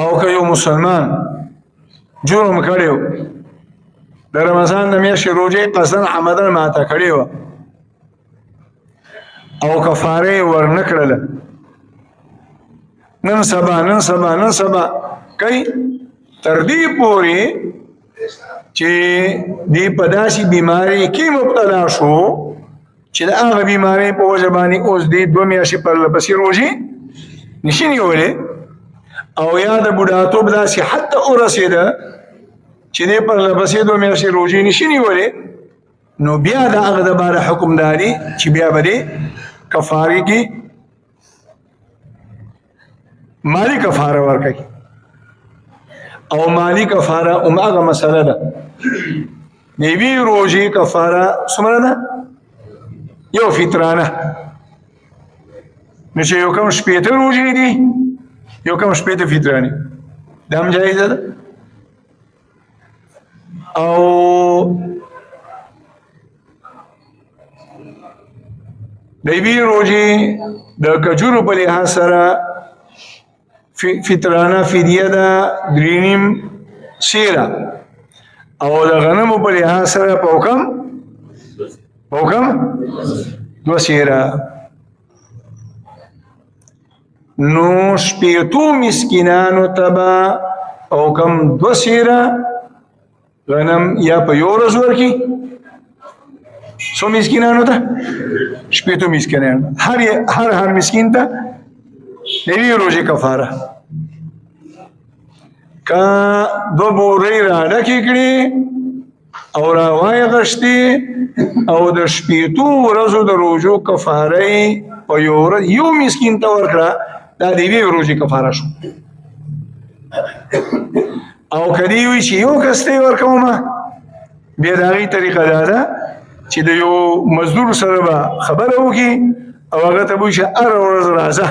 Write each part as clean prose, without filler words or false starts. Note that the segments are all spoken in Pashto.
او که یو مسلمان جرم کړیو د رمضان د میاشتې روژې قصدن عمدن ماته کړې وه او کفاره یې ورنه کړله نن سبا کوي تر دې پورې چې دې په داسې بیمارۍ کې مبتلا شو چې د هغه بیمارۍ په وجه باندې اوس دې 2 میاشتې پرله پسې روژې نشي نیولی او یا د بوډاتوب داسې حد ته ورسېده چې دې پرله پسې 2 میاشتې روژې نشي نیولی نو بیا د هغه دپاره حکم داري چې بیا به دې کفارې کې مالی کفاره ورکوي او مالی کفاره هغه مسله ده د یوې روژې کفاره څومره ده یو فطرانه نو چې یو کم 80 روژې دي یو کم 80 فطرانې دا هم جایزه ده او د یوې روژې د کجورو په لحاظ سره فطرانه فدیه ده 3.5 سیره او د غنمو په لحاظ سره په حکم 2 سیره نو 80 مسکینانو ته به په حکم 2 سیره غنم یا په یو ورځ ورکړي څو مسکینانو ته 80 مسکینانو هر مسکین ته د یوې روژې کفاره که 2 بورۍ راډکې کړي او راوایې غشتې او د 80 ورځو د روژو کفارۍ په یو ورځ یو مسکین ته ورکړه دا د یوې روژې کفاره شو او که دې وي چې یو کس ته یې ورکومه بیا د هغې طریقه دا ده چې د یو مزدور سره به خبره وکړي او هغه ته به وایي چې هره ورځ راځه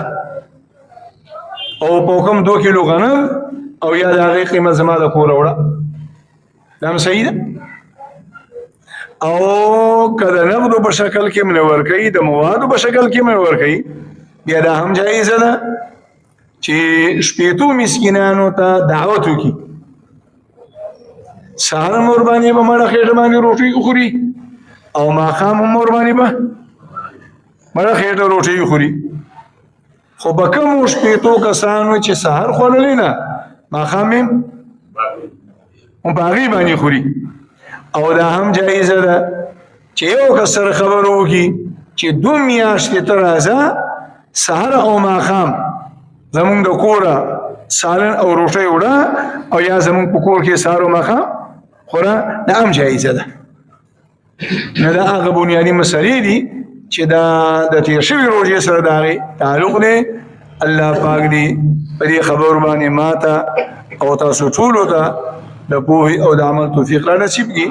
او په حکم 2 کیلو غنم او یا د هغې قیمت زما د کوره وړه دا هم صحیح ده او که د نقدو په شکل کې مې ورکوي د موادو په شکل کې مې ورکوي بیا دا هم جایزه ده چې 80 مسکینانو ته دعوت وکړي سهار هم ورباندې به مړه خېټه باندې روټۍ وخوري او ماښام هم ورباندې به مړه خېټه روټۍ وخوري خو په کومو 80 کسانو چې سهار خوړلې نه ماښام هم په هغې باندې خوري او دا هم جایزه ده چې یو کس سره خبره وکړي چې 2 میاشتې ته راځه سهار او ماښام زمونږ د کوره سالن او روټۍ وړه او یا زمونږ په کور کې سهار او ماښام خوره دا هم جایزه ده نه دا هغه بنیادي مسلې دي چې دا د تیر شوي روژې سره د هغې تعلق دی الله پاک دې په دې خبرو باندې ماته او تاسو ټولو ته د پوهې او د عمل توفیق را نصیب کړي